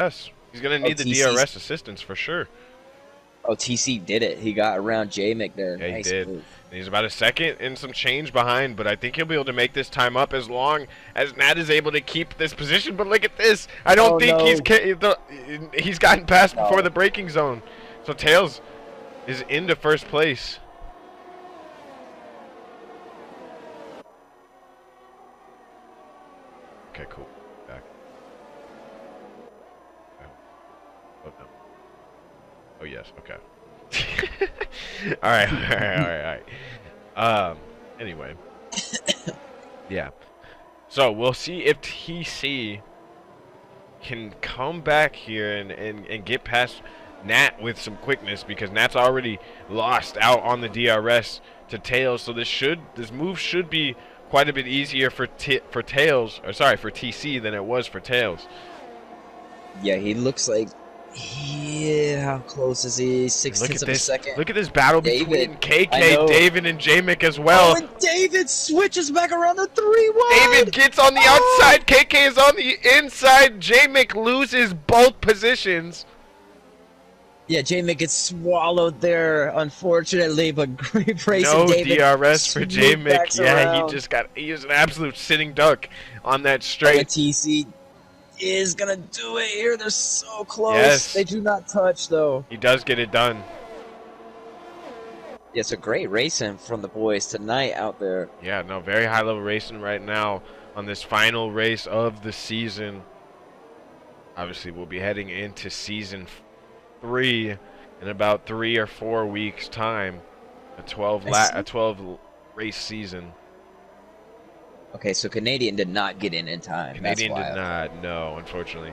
Yes, he's gonna need the DRS assistance for sure. Oh, TC did it. He got around J-Mick there. Yeah, nice he did. move. And he's about a second and some change behind, but I think he'll be able to make this time up as long as Nat is able to keep this position. But look at this. I don't think he's gotten past before the braking zone. So Tails is into first place. Okay, cool. Back. Oh, no. Oh, yes. Okay. All right. Anyway. Yeah. So, we'll see if TC can come back here and get past Nat with some quickness, because Nat's already lost out on the DRS to Tails. So this move should be quite a bit easier for TC than it was for Tails. Yeah, he looks like. Yeah, how close is he? 6/10 of a second. Look at this battle between KK, David, and J-Mick as well. Oh, and David switches back around the 3-1. David gets on the outside. KK is on the inside. J-Mick loses both positions. Yeah, J-Mick gets swallowed there, unfortunately, but great race. No David DRS for J-Mick. Yeah, he was an absolute sitting duck on that straight. TC is gonna do it here. They're so close. Yes. They do not touch though. He does get it done. Yeah, it's a great racing from the boys tonight out there. Yeah, no, very high level racing right now on this final race of the season. Obviously, we'll be heading into season 3 in about 3 or 4 weeks time. A 12 race season. Okay, so Canadian did not get in time. Canadian did not, no, unfortunately.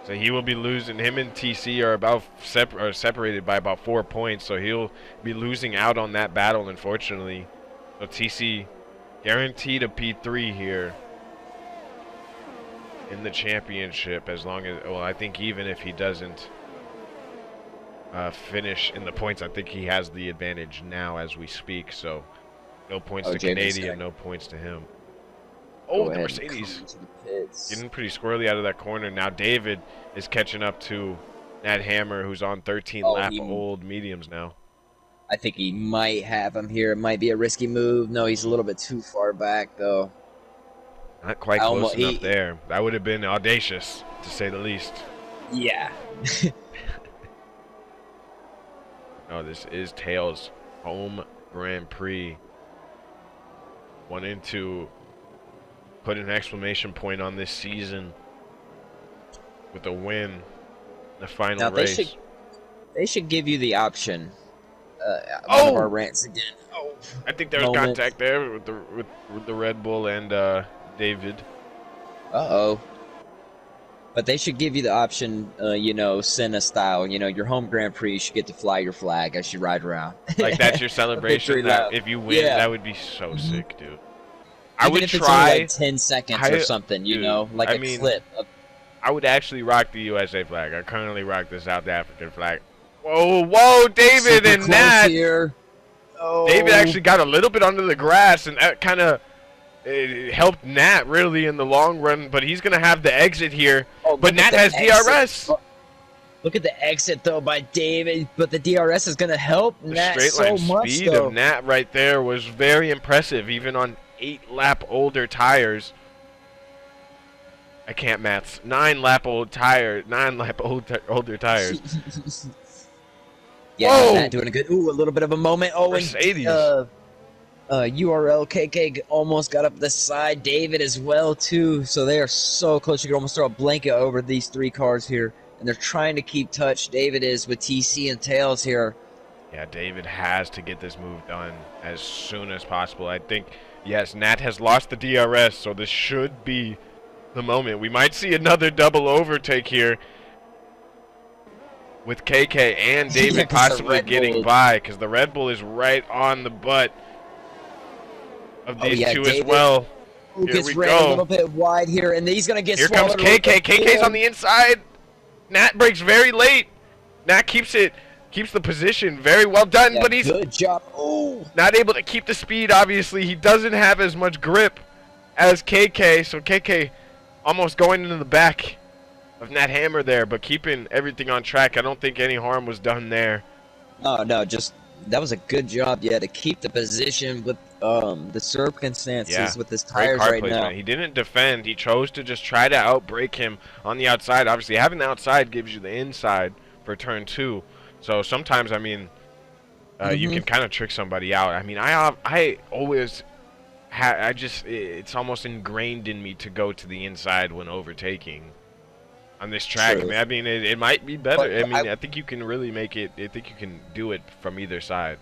So he will be losing. Him and TC are about separated by about 4 points, so he'll be losing out on that battle, unfortunately. So TC guaranteed a P3 here in the championship, as long as, well, I think even if he doesn't finish in the points, I think he has the advantage now as we speak. So no points to Canadian, no points to him. Oh, the Mercedes getting pretty squirrely out of that corner. Now David is catching up to Nat Hammer, who's on 13 lap old mediums now. I think he might have him here. It might be a risky move. No, he's a little bit too far back, though. Not quite close enough there. That would have been audacious, to say the least. Yeah. No, this is Tails' home Grand Prix. Wanting to put an exclamation point on this season with a win in the final race. They should give you the option. One of our rants again. Oh, I think there was contact there with the Red Bull and David. Uh-oh. But they should give you the option, you know, Senna style. You know, your home Grand Prix, you should get to fly your flag as you ride around. Like, that's your celebration? If you win, that would be so sick, dude. I would try. It's only like 10 seconds or something, you know, like a clip. I would actually rock the USA flag. I currently rock the South African flag. Whoa, David and Nat. David actually got a little bit under the grass, and that kind of helped Nat really in the long run. But he's gonna have the exit here. But Nat has DRS. Look at the exit though by David, but the DRS is gonna help Nat so much. The straight line speed of Nat right there was very impressive, even on 8-lap older tires. I can't maths. 9-lap older tires. Yeah, Nat doing a good. Ooh, a little bit of a moment. Oh, Mercedes. URL KK almost got up the side. David as well too. So they are so close. You could almost throw a blanket over these 3 cars here, and they're trying to keep touch. David is with TC and Tails here. Yeah, David has to get this move done as soon as possible. I think, yes, Nat has lost the DRS, so this should be the moment. We might see another double overtake here with KK and David possibly getting by, because the Red Bull is right on the butt of these two David, as well. Here we go. A little bit wide here, and he's going to get swallowed. Here comes KK. KK's on the inside. Nat breaks very late. Nat keeps the position. Very well done, but he's good job. Not able to keep the speed, obviously. He doesn't have as much grip as KK, so KK almost going into the back. of that hammer there, but keeping everything on track. I don't think any harm was done there. No, just that was a good job, yeah, to keep the position with the circumstances with his Great tires car right placement. now. He didn't defend. He chose to just try to outbrake him on the outside. Obviously, having the outside gives you the inside for turn 2. So sometimes, I mean, you can kind of trick somebody out. I mean, I always it's almost ingrained in me to go to the inside when overtaking on this track. True. I mean, it might be better. But I think you can really make it. I think you can do it from either side.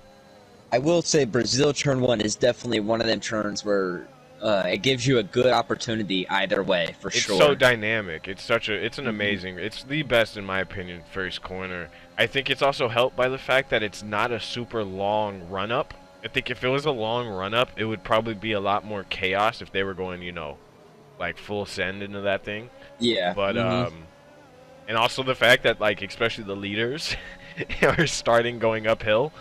I will say Brazil turn 1 is definitely one of them turns where it gives you a good opportunity either way, for sure. It's so dynamic. It's an amazing, it's the best in my opinion, first corner. I think it's also helped by the fact that it's not a super long run-up. I think if it was a long run-up, it would probably be a lot more chaos if they were going, you know, like full send into that thing. Yeah. But, and also the fact that, like, especially the leaders are starting going uphill.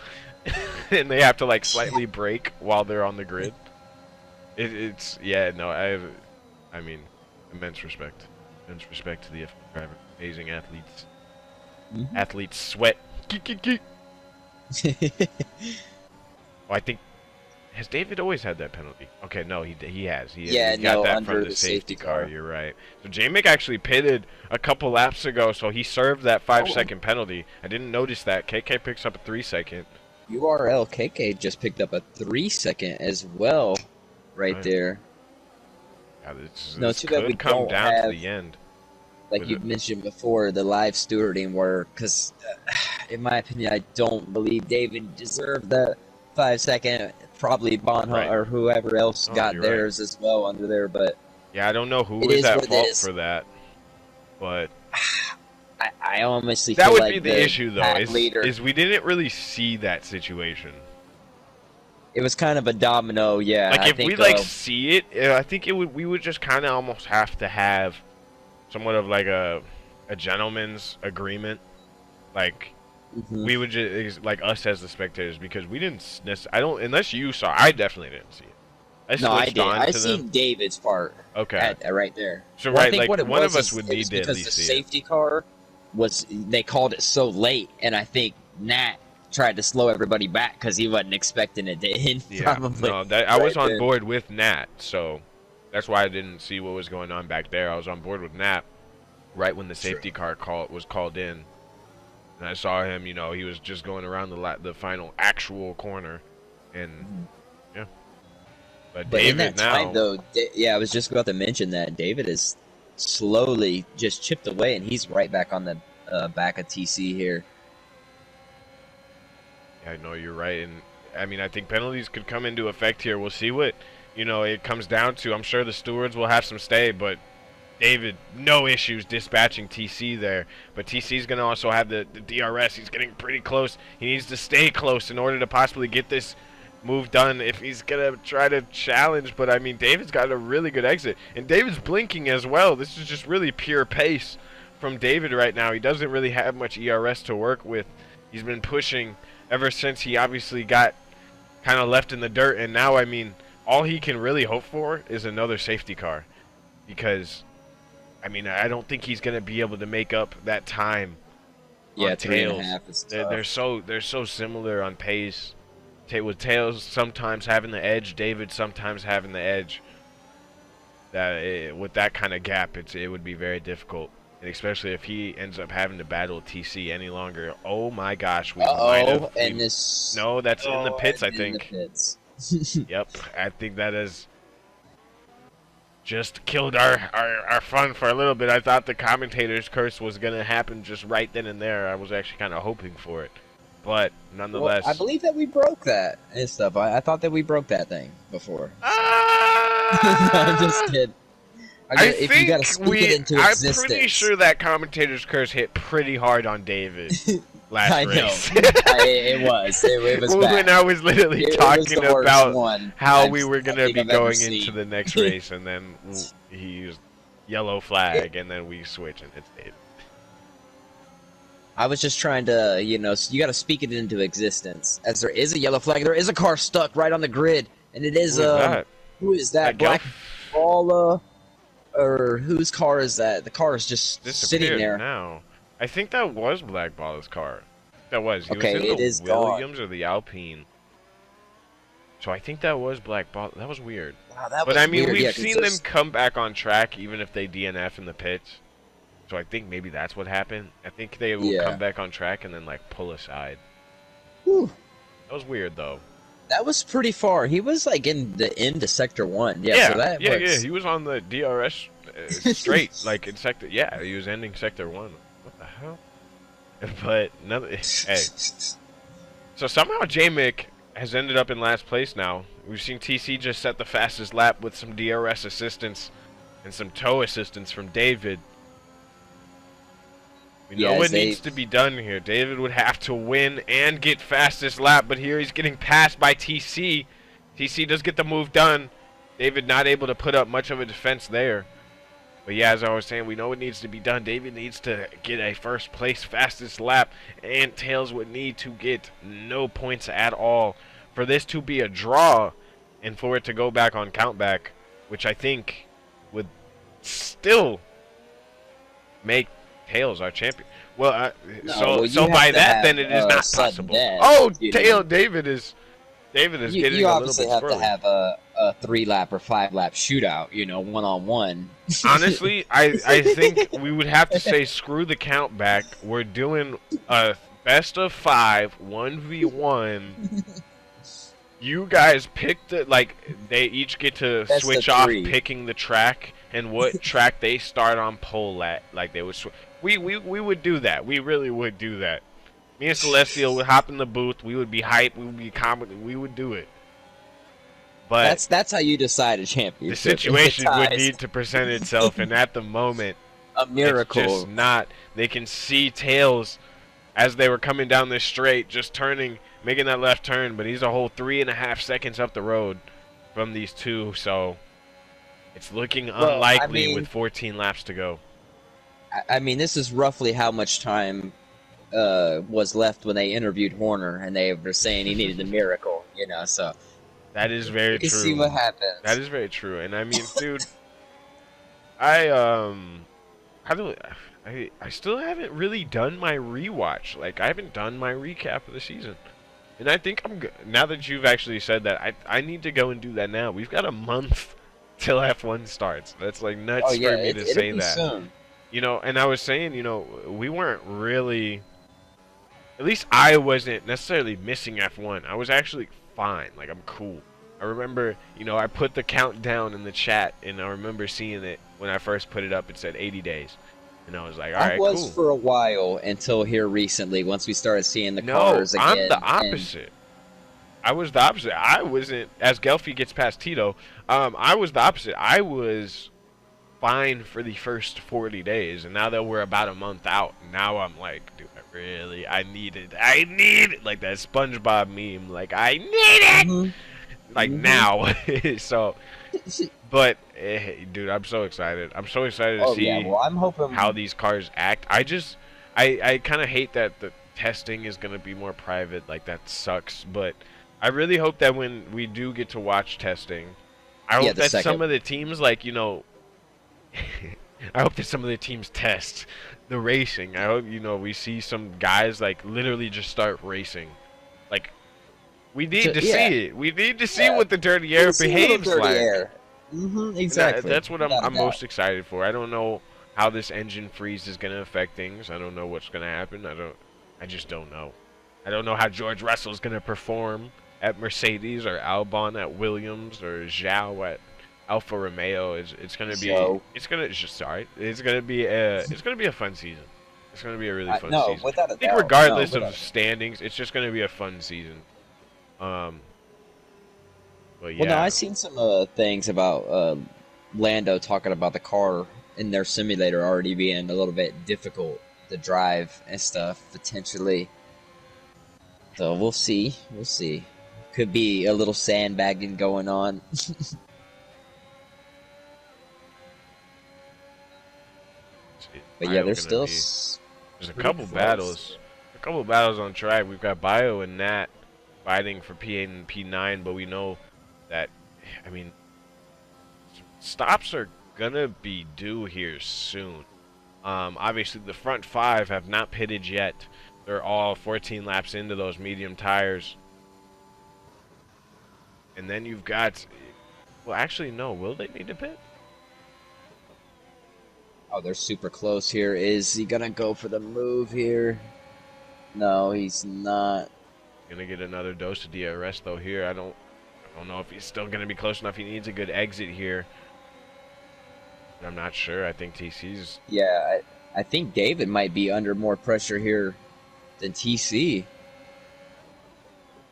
And they have to like slightly brake while they're on the grid. It's I mean, immense respect to the driver. Amazing athletes. Athletes sweat. Oh, I think has David always had that penalty? Okay, no, he has. He got that from the safety car. You're right. So J-Mick actually pitted a couple laps ago, so he served that 5-second penalty. I didn't notice that. KK picks up a 3-second. URLKK just picked up a 3-second as well, right there. Yeah, this too bad we come down have, to the end. Like you mentioned before, the live stewarding were, because in my opinion, I don't believe David deserved that 5-second. Probably Bonhart or whoever else got theirs as well under there, but yeah, I don't know who is at fault for that, but. I honestly that feel would like be the issue, though, is we didn't really see that situation. It was kind of a domino, yeah. Like, if we, like, see it, I think we would just kind of almost have to have somewhat of, like, a gentleman's agreement. Like, we would just, like, us as the spectators, because we didn't necessarily, unless you saw, I definitely didn't see it. No, I did. I seen David's part. Okay. Right there. So, well, right, like, one of us would need to at least see it. Because the safety car they called it so late, and I think Nat tried to slow everybody back because he wasn't expecting it to end. Yeah, probably. No, I was on board with Nat, so that's why I didn't see what was going on back there. I was on board with Nat right when the safety car was called in, and I saw him. You know, he was just going around the final actual corner, and yeah. But David in that time, though, I was just about to mention that David is slowly just chipped away, and he's right back on the back of TC here. Yeah, I know you're right, and I mean, I think penalties could come into effect here. We'll see what, you know, it comes down to. I'm sure the stewards will have some stay, but David, no issues dispatching TC there. But TC's going to also have the DRS. He's getting pretty close. He needs to stay close in order to possibly get this move done if he's going to try to challenge. But, I mean, David's got a really good exit. And David's blinking as well. This is just really pure pace from David right now. He doesn't really have much ERS to work with. He's been pushing ever since he obviously got kind of left in the dirt. And now, I mean, all he can really hope for is another safety car. Because, I mean, I don't think he's going to be able to make up that time. Yeah, on Tails. 3.5 is tough. They're so similar on pace. With Tails sometimes having the edge, David sometimes having the edge. With that kind of gap, it would be very difficult, and especially if he ends up having to battle TC any longer. Oh my gosh, we might have. No, that's in the pits, I think. Yep, I think that has just killed our fun for a little bit. I thought the commentator's curse was gonna happen just right then and there. I was actually kind of hoping for it. But nonetheless, well, I believe that we broke that and stuff. I thought that we broke that thing before. No, I'm just kidding. I'm pretty sure that commentator's curse hit pretty hard on David last race. It was when bad. I was literally talking about how we were going to be going into the next race, and then he used yellow flag, and then we switch, and it's David. I was just trying to, you know, you got to speak it into existence. As there is a yellow flag, there is a car stuck right on the grid, and it is who is that? Black Ball, or whose car is that? The car is just sitting there. Now. I think that was Black Ball's car. That was. He was Okay, in it the is Williams gone. or the Alpine. So I think that was Black Ball. That was weird. Wow, that But was I mean, weird. we've Yeah, seen them come back on track even if they DNF in the pits. So I think maybe that's what happened. I think they will come back on track and then like pull aside. Whew. That was weird though. That was pretty far. He was like in the end of Sector 1. Yeah, Yeah, so that yeah, was... yeah. He was on the DRS straight, like in Sector. Yeah, he was ending Sector 1. What the hell? But hey. So somehow J-Mick has ended up in last place now. We've seen TC just set the fastest lap with some DRS assistance and some tow assistance from David. We know what needs to be done here. David would have to win and get fastest lap, but here he's getting passed by TC. TC does get the move done. David not able to put up much of a defense there. But yeah, as I was saying, we know what needs to be done. David needs to get a first place fastest lap, and Tails would need to get no points at all for this to be a draw and for it to go back on countback, which I think would still make Tails our champion. Well, so by that, then it is not possible. Oh, David is getting a little bit You obviously have squirrely. to have a 3-lap or 5-lap shootout, you know, one-on-one. Honestly, I think we would have to say screw the count back. We're doing a best of 5, 1v1. You guys pick the, like, they each get to Best switch of off 3. picking the track and what track they start on pole at. Like, they would we would do that. We really would do that. Me and Celestial would hop in the booth. We would be hype. We would be competent. We would do it. But that's how you decide a champion. The situation would need to present itself, and at the moment, a miracle. It's just not. They can see Tails as they were coming down this straight, just turning, making that left turn, but he's a whole 3.5 seconds up the road from these two, so it's looking unlikely with 14 laps to go. I mean, this is roughly how much time was left when they interviewed Horner, and they were saying he needed a miracle, you know, so... That is very true. See what happens. That is very true, and I mean, dude, I still haven't really done my rewatch. Like, I haven't done my recap of the season, and I think I'm good. Now that you've actually said that, I need to go and do that now. We've got a month till F1 starts. That's like nuts for me to say that. Soon. You know, and I was saying, you know, we weren't really, at least I wasn't necessarily missing F1. I was actually fine. Like, I'm cool. I remember, you know, I put the countdown in the chat, and I remember seeing it when I first put it up. It said 80 days. And I was like, all right, cool. I was for a while until here recently, once we started seeing the cars again. I'm the opposite. I was the opposite. I wasn't, as Gelfie gets past Tito, I was the opposite. I was fine for the first 40 days, and now that we're about a month out, now I'm like, dude, I need it, like that SpongeBob meme, like, I need it, like, now. So, but, dude, I'm so excited. I'm so excited to see I'm hoping how these cars act. I kind of hate that the testing is going to be more private, like, that sucks, but I really hope that when we do get to watch testing, I hope that some of the teams, like, you know, I hope that some of the teams test the racing. I hope, you know, we see some guys, like, literally just start racing. Like, we need to see it. We need to see what the dirty air behaves like. Exactly. That's what I'm most excited for. I don't know how this engine freeze is going to affect things. I don't know what's going to happen. I just don't know. I don't know how George Russell's going to perform at Mercedes or Albon at Williams or Zhao at Alfa Romeo. It's going to be it's going to be a fun season. It's going to be a really fun season. Without a I think doubt. regardless of standings, it's just going to be a fun season. But yeah. Well, no, I seen some things about Lando talking about the car in their simulator already being a little bit difficult to drive and stuff potentially. So we'll see. We'll see. Could be a little sandbagging going on. But yeah, there's still there's a couple battles. A couple battles on track. We've got Bio and Nat fighting for P8 and P9, but we know that, I mean, stops are gonna be due here soon. Obviously, the front 5 have not pitted yet. They're all 14 laps into those medium tires. And then you've got... Well, actually, no. Will they need to pit? Oh, they're super close here. Is he going to go for the move here? No, he's not. Gonna get another dose of DRS, though, here. I don't know if he's still going to be close enough. He needs a good exit here. I'm not sure. I think TC's... Yeah, I think David might be under more pressure here than TC.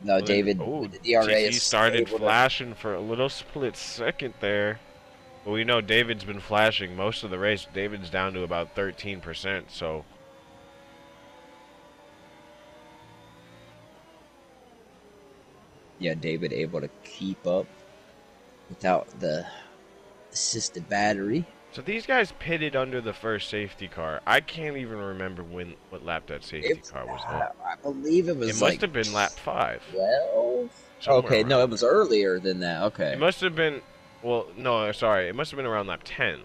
No, well, David, the DRA TC is started flashing for a little split second there. But we know David's been flashing most of the race. David's down to about 13%, so... Yeah, David able to keep up without the assisted battery. So these guys pitted under the first safety car. I can't even remember what lap that safety car was on. I believe it was. It must have been lap 5. 12. Okay, no, it was earlier than that. Okay. It must have been. Well, no, sorry. It must have been around lap 10.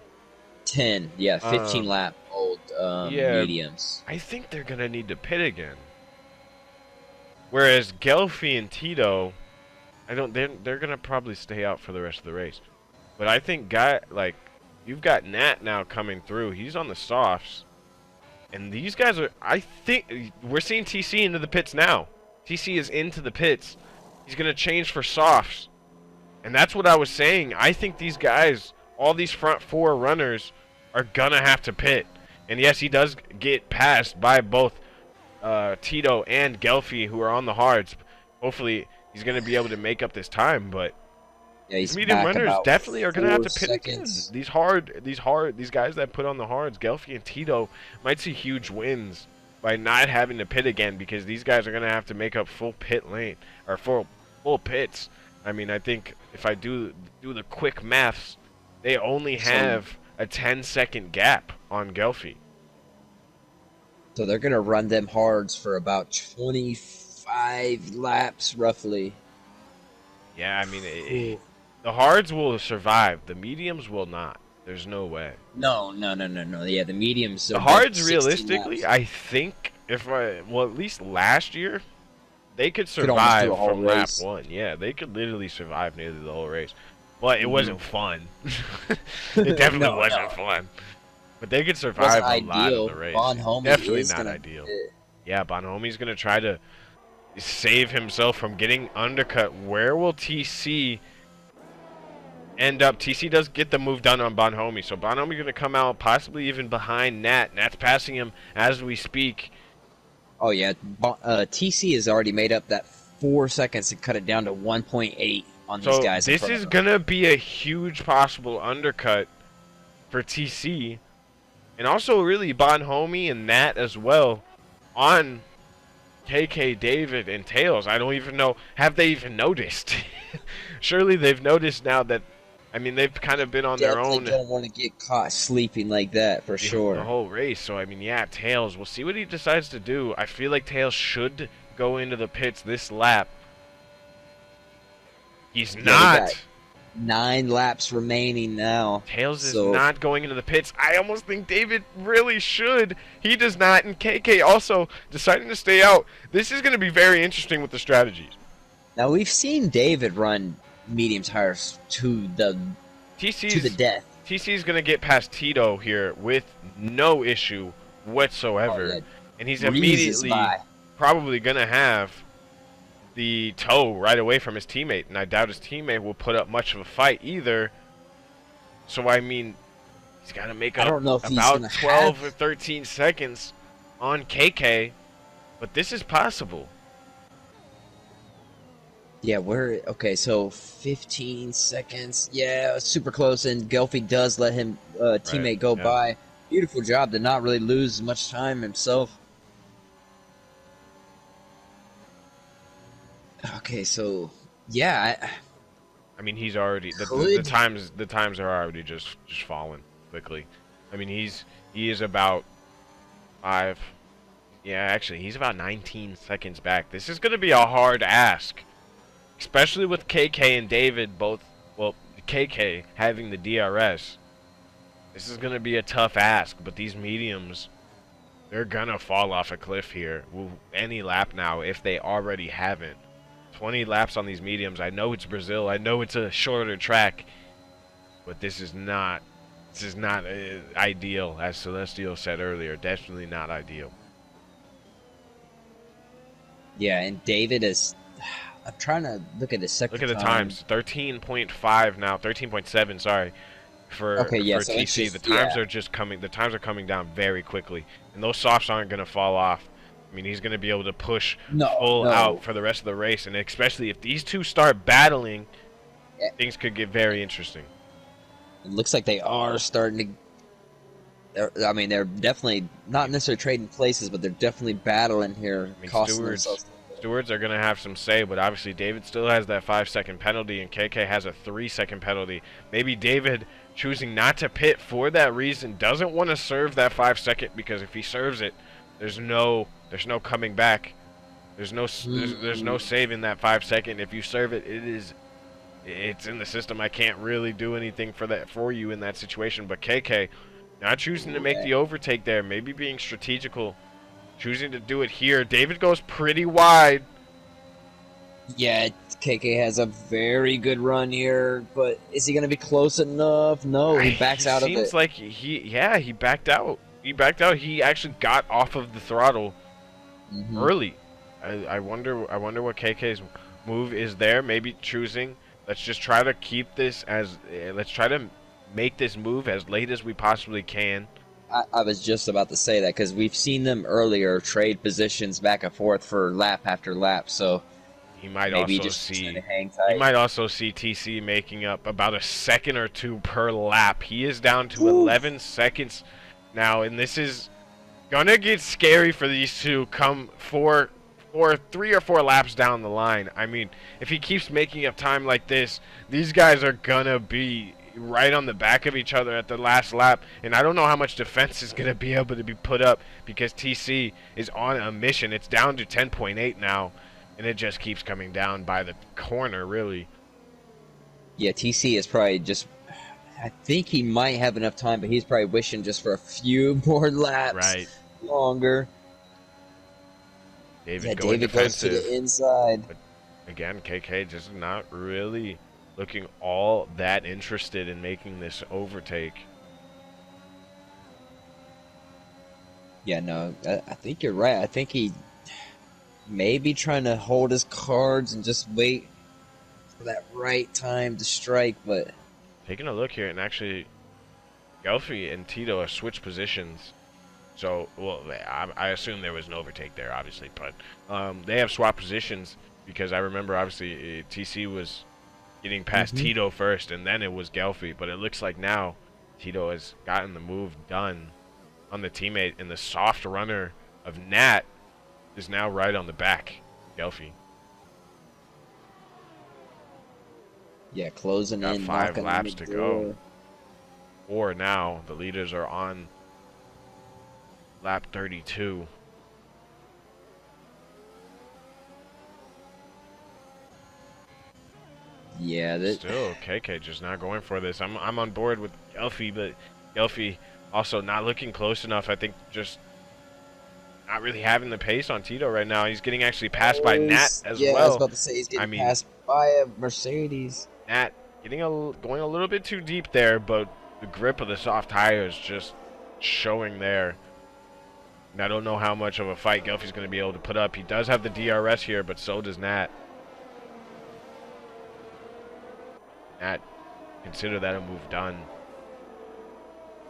10, yeah, 15 lap old mediums. I think they're gonna need to pit again. Whereas Gelfie and Tito, they're gonna probably stay out for the rest of the race. But I think you've got Nat now coming through. He's on the softs. And these guys are, I think, we're seeing TC into the pits now. TC is into the pits. He's going to change for softs. And that's what I was saying. I think these guys, all these front 4 runners, are going to have to pit. And yes, he does get passed by both Tito and Gelfie, who are on the hards. Hopefully, he's going to be able to make up this time, but yeah, these medium runners definitely are going to have to pit again. These guys that put on the hards, Gelfie and Tito, might see huge wins by not having to pit again, because these guys are going to have to make up full pit lane, or full pits. I mean, I think if I do the quick maths, they only have a 10-second gap on Gelfie. So they're going to run them hards for about 25 laps, roughly. Yeah, I mean, the hards will survive. The mediums will not. There's no way. No. Yeah, the mediums. The hards, realistically, I think, at least last year, they could survive from lap 1. Yeah, they could literally survive nearly the whole race. But it wasn't fun. It definitely wasn't fun. But they could survive a lot of the race. Definitely not ideal. Yeah, Bonhomie's going to try to save himself from getting undercut. Where will TC end up? TC does get the move done on Bonhomie. So Bonhomie's going to come out possibly even behind Nat. Nat's passing him as we speak. Oh, yeah. TC has already made up that 4 seconds to cut it down to 1.8 on these guys. So this is going to be a huge possible undercut for TC. And also really Bonhomie and Nat as well on KK, David, and Tails. I don't even know. Have they even noticed? Surely they've noticed now that, I mean, they've kind of been on their own. They don't want to get caught sleeping like that, for sure. The whole race. So, I mean, yeah, Tails. We'll see what he decides to do. I feel like Tails should go into the pits this lap. He's not. 9 laps remaining now. Tails is not going into the pits. I almost think David really should. He does not. And KK also deciding to stay out. This is going to be very interesting with the strategies. Now, we've seen David run medium tires to the death. TC is going to get past Tito here with no issue whatsoever. Oh, yeah. And he's immediately probably going to have the toe right away from his teammate, and I doubt his teammate will put up much of a fight either. So I mean, he's got to make up about 12 or 13 seconds on KK, but this is possible. Yeah, okay, so 15 seconds. Yeah, super close, and Gelfie does let him teammate go by. Beautiful job to not really lose much time himself. Okay, so yeah, I mean, he's already the times are already just falling quickly. I mean, he is about 5. Yeah, actually, he's about 19 seconds back. This is going to be a hard ask, especially with KK and David both. Well, KK having the DRS. This is going to be a tough ask, but these mediums, they're going to fall off a cliff here. Any lap now, if they already haven't. 20 laps on these mediums. I know it's Brazil. I know it's a shorter track, but this is not ideal, as Celestial said earlier. Definitely not ideal. Yeah, and David is. I'm trying to look at his second. Look at the times. 13.5 now. 13.7. Sorry. For so TC, just, the times are just coming. The times are coming down very quickly, and those softs aren't going to fall off. I mean, he's going to be able to push full out for the rest of the race, and especially if these two start battling, things could get very interesting. It looks like they are starting to. I mean, they're definitely not necessarily trading places, but they're definitely battling here. I mean, stewards are going to have some say, but obviously David still has that 5-second penalty, and KK has a 3-second penalty. Maybe David, choosing not to pit for that reason, doesn't want to serve that 5-second, because if he serves it, there's no coming back. There's no saving that 5-second. If you serve it, it's in the system. I can't really do anything for you in that situation. But KK not choosing to make the overtake there, maybe being strategical, choosing to do it here. David goes pretty wide. Yeah, KK has a very good run here, but is he going to be close enough? No, he backs out of it. Seems like he backed out. He actually got off of the throttle early. I wonder what KK's move is there. Maybe choosing, let's just try to keep this let's try to make this move as late as we possibly can. I was just about to say that, because we've seen them earlier trade positions back and forth for lap after lap, so he might maybe also just see hang tight. You might also see TC making up about a second or two per lap. He is down to 11 seconds now, and this is gonna get scary for these two come 3 or 4 laps down the line. I mean, if he keeps making up time like this, these guys are gonna be right on the back of each other at the last lap, and I don't know how much defense is gonna be able to be put up, because TC is on a mission. It's down to 10.8 now, and it just keeps coming down by the corner, really. Yeah, TC is probably just, I think he might have enough time, but he's probably wishing just for a few more laps longer. David goes to the inside. But again, KK just not really looking all that interested in making this overtake. Yeah, no, I think you're right. I think he may be trying to hold his cards and just wait for that right time to strike, but... Taking a look here, and actually, Gelfi and Tito have switched positions. So, well, I assume there was an overtake there, obviously, but they have swapped positions, because I remember, obviously, TC was getting past Tito first, and then it was Gelfi, but it looks like now Tito has gotten the move done on the teammate, and the soft runner of Nat is now right on the back, Gelfi. Yeah, closing in. 5 laps to go. 4 now. The leaders are on lap 32. Yeah, still KK just not going for this. I'm on board with Gelfi, but Gelfi also not looking close enough. I think just not really having the pace on Tito right now. He's getting actually passed by Nat as well. Yeah, I was about to say he's getting passed by a Mercedes. Nat going a little bit too deep there, but the grip of the soft tires just showing there. And I don't know how much of a fight Gelfi's going to be able to put up. He does have the DRS here, but so does Nat. Nat, consider that a move done.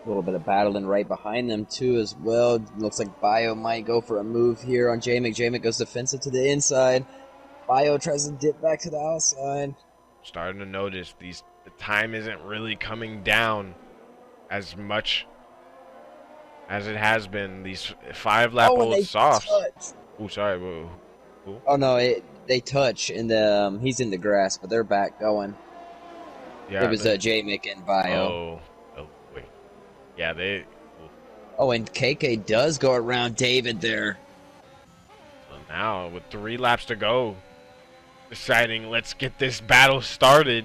A little bit of battling right behind them, too, as well. Looks like Bio might go for a move here on J-Mick. J-Mick goes defensive to the inside. Bio tries to dip back to the outside. Starting to notice the time isn't really coming down as much as it has been. These 5-lap-old softs. Oh, sorry. Who? Oh, no, they touch, and he's in the grass, but they're back going. Yeah, it was J-Mick and Bio. Oh, wait. Yeah, they... Oh, and KK does go around David there. So now, with 3 laps to go, deciding, let's get this battle started.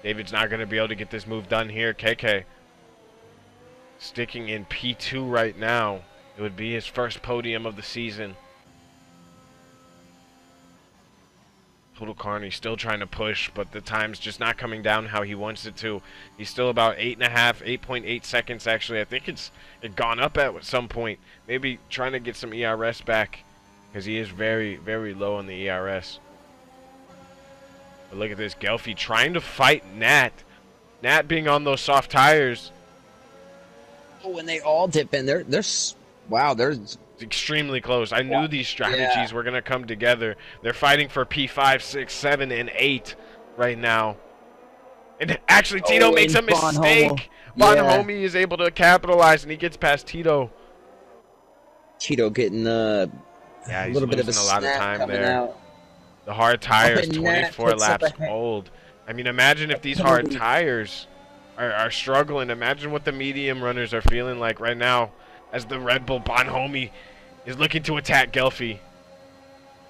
David's not going to be able to get this move done here. KK sticking in P2 right now. It would be his first podium of the season. Total Carney still trying to push, but the time's just not coming down how he wants it to. He's still about 8.8 seconds actually. I think it gone up at some point. Maybe trying to get some ERS back, because he is very, very low on the ERS. But look at this, Gelfie trying to fight Nat. Nat being on those soft tires. Oh, when they all dip in, they're wow, they're extremely close. I knew these strategies were going to come together. They're fighting for P5, 6, 7, and 8 right now. And actually, Tito makes a mistake. Bonhomme is able to capitalize, and he gets past Tito. Tito getting a little bit of a lot of time there. Out. The hard tires, 24 laps old. I mean, imagine if these hard tires are struggling. Imagine what the medium runners are feeling like right now, as the Red Bull Bonhomme is looking to attack Gelfie.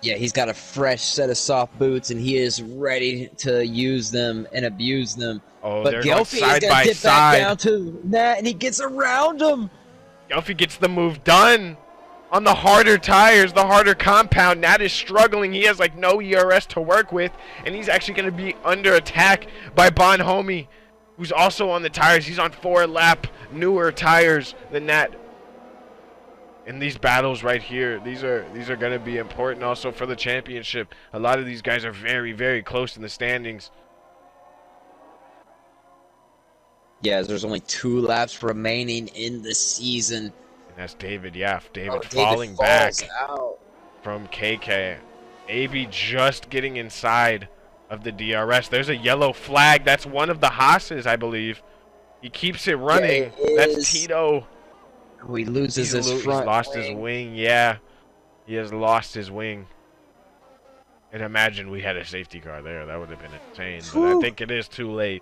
Yeah, he's got a fresh set of soft boots, and he is ready to use them and abuse them. Oh, but they're Gelfie side is by going to dip side. back down to Nat, and he gets around him. Gelfie gets the move done on the harder tires, the harder compound. Nat is struggling. He has like no ERS to work with, and he's actually going to be under attack by Bonhomme, who's also on the tires. He's on 4-lap newer tires than Nat. And these battles right here, these are going to be important also for the championship. A lot of these guys are very, very close in the standings. Yeah, there's only 2 laps remaining in the season. And that's David, David falling back from KK. AB just getting inside of the DRS. There's a yellow flag. That's one of the Haas's, I believe. He keeps it running. That's Tito. Oh, he loses his front He's lost wing. his wing, yeah. He has lost his wing. And imagine we had a safety car there. That would have been insane. But I think it is too late.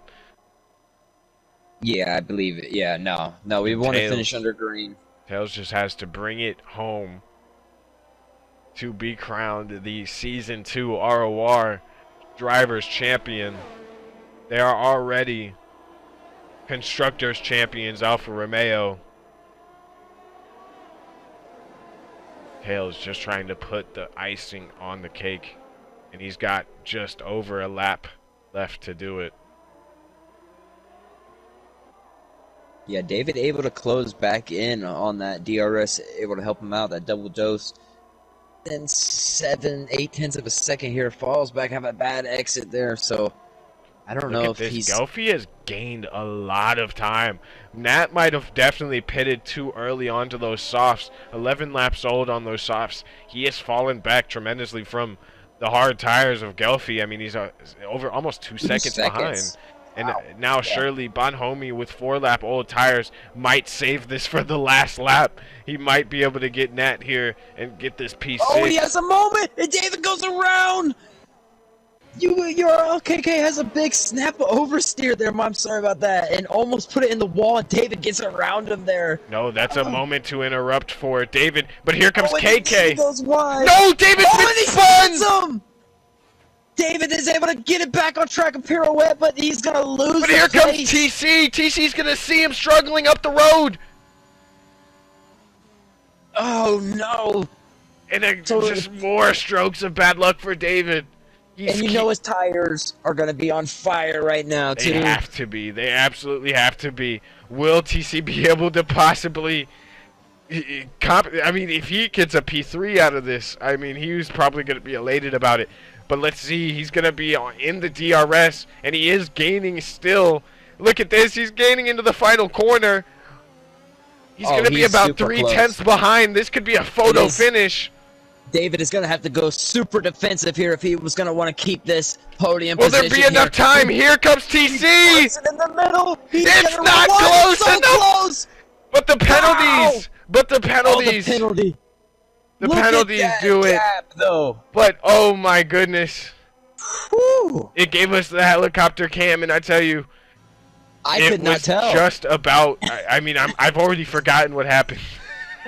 Yeah, I believe it. Yeah, no, we want to finish under green. Tails just has to bring it home to be crowned the Season 2 ROR Drivers Champion. They are already Constructors Champions, Alfa Romeo. Tails just trying to put the icing on the cake, and he's got just over a lap left to do it. Yeah, David able to close back in on that DRS, able to help him out, that double dose. Then 7/8 of a second here, falls back, have a bad exit there, so I don't know if he's... Gelfie has gained a lot of time. Nat might have definitely pitted too early onto those softs. 11 laps old on those softs. He has fallen back tremendously from the hard tires of Gelfie. I mean, he's over almost 2 seconds behind. And now surely Bonhomme with 4-lap old tires might save this for the last lap. He might be able to get Nat here and get this P6. Oh, he has a moment, and David goes around. Your LKK has a big snap oversteer there. I'm sorry about that, and almost put it in the wall. And David gets around him there. No, that's a moment to interrupt for David. But here comes KK. He goes wide. No, David's been spun. David is able to get it back on track and pirouette, but he's gonna lose. But here comes TC. TC's gonna see him struggling up the road. Oh no! And just more strokes of bad luck for David. And you know his tires are going to be on fire right now, too. They have to be. They absolutely have to be. Will TC be able to possibly... I mean, if he gets a P3 out of this, I mean, he was probably going to be elated about it. But let's see. He's going to be in the DRS, and he is gaining still. Look at this. He's gaining into the final corner. He's going to be about 3/10 behind. This could be a photo finish. David is going to have to go super defensive here if he was going to want to keep this podium position. Will there be enough time? Here comes TC! He's in the middle! It's not close enough! Close. But the penalties! Wow. But the penalties! Oh, the penalty! The penalties do it. Gap, though. But, oh my goodness. Whew. It gave us the helicopter cam, and I tell you, I could not tell. Just about, I mean, I've already forgotten what happened.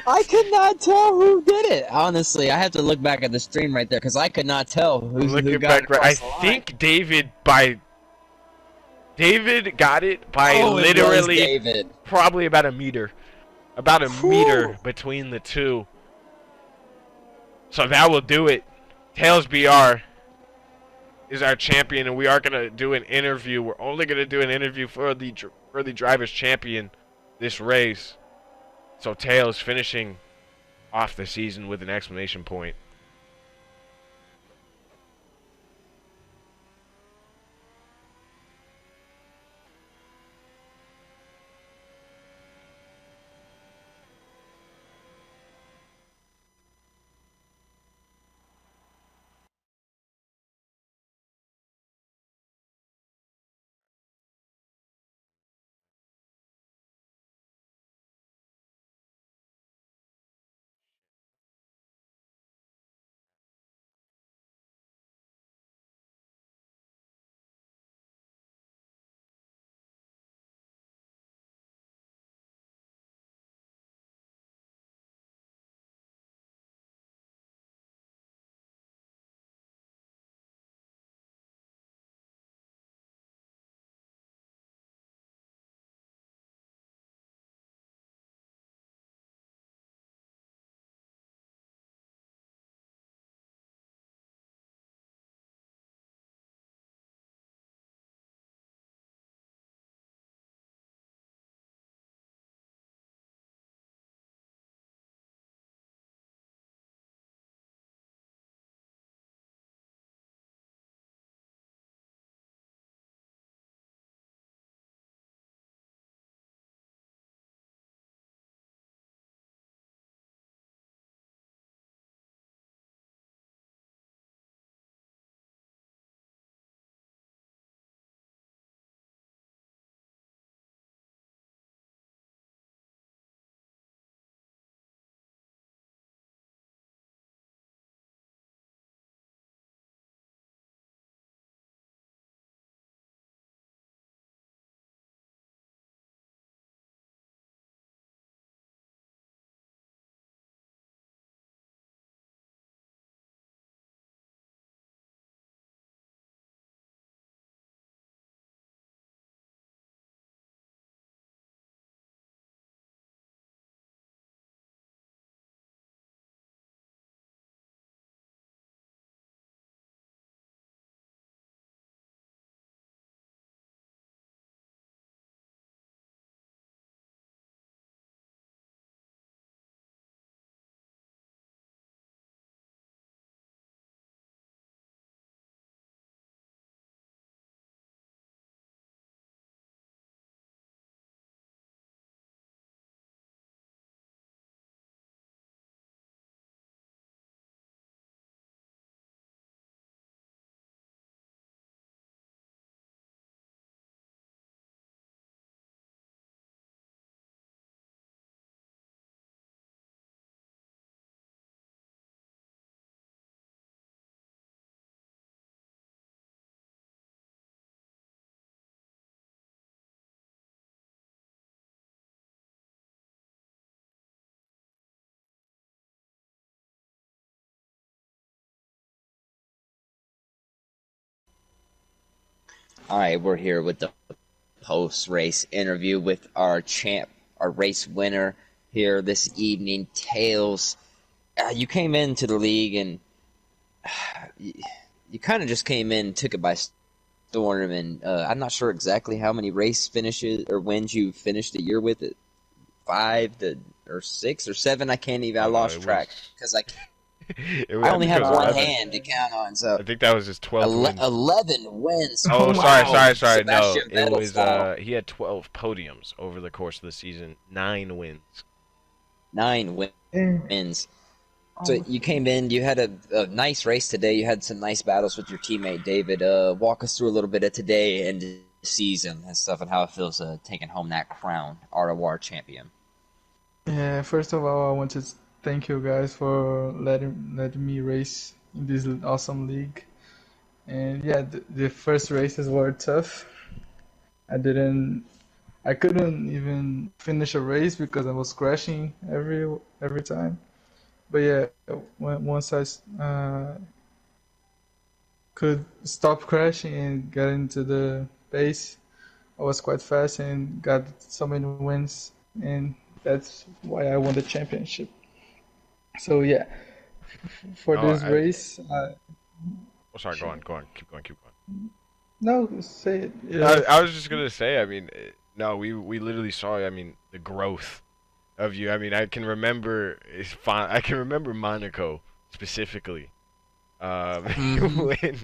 I could not tell who did it. Honestly, I have to look back at the stream right there because I could not tell who got it. I think David David got it by Oh, it was literally David. probably about a meter. About a meter Whew. between the two. So that will do it. Tails BR is our champion, and we are going to do an interview. We're only going to do an interview for the Drivers' Champion this race. So Tails finishing off the season with an exclamation point. All right, we're here with the post-race interview with our race winner here this evening, Tails. You came into the league and you kind of just came in, took it by storm, and I'm not sure exactly how many race finishes or wins you finished the year with. It 6 or 7. I can't even. I lost track because I only have one hand to count on. So I think that was his 12th win. 11 wins. Oh, Wow. sorry. No, Sebastian it was Vettel he had 12 podiums over the course of the season, 9 wins. 9 wins. So you came in, you had a nice race today. You had some nice battles with your teammate David. Walk us through a little bit of today and the season and stuff, and how it feels taking home that crown, ROR champion. Yeah, first of all, I want to thank you guys for letting me race in this awesome league. And yeah, the first races were tough. I couldn't even finish a race because I was crashing every time. But yeah, once I could stop crashing and get into the pace, I was quite fast and got so many wins, and that's why I won the championship. So yeah, for No, this race, oh, sorry, go on, go on, keep going, keep going. no, say it. I was just gonna say, I mean, no, we literally saw, I mean, the growth of you. I mean, I can remember, it's fine. I can remember Monaco specifically. Hmm. When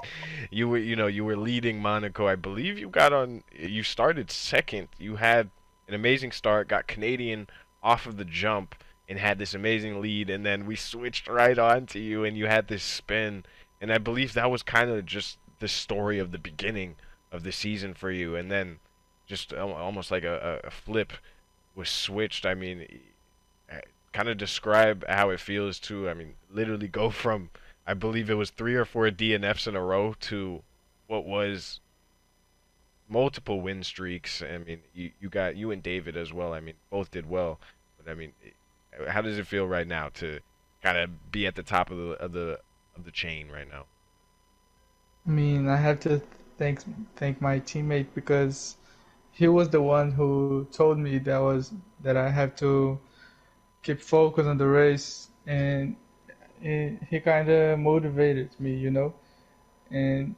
you were, you were leading Monaco. I believe you started second. You had an amazing start, got Canadian off of the jump, and had this amazing lead. And then we switched right on to you, and you had this spin. And I believe that was kind of just the story of the beginning of the season for you. And then just almost like a flip was switched. I mean, kind of describe how it feels to, I mean, literally go from, I believe it was 3 or 4 DNFs in a row to what was multiple win streaks. I mean, you and David as well. I mean, both did well. But I mean, how does it feel right now to kind of be at the top of the chain right now? I mean, I have to thank my teammate because he was the one who told me that I have to keep focus on the race, and he kind of motivated me, you know. And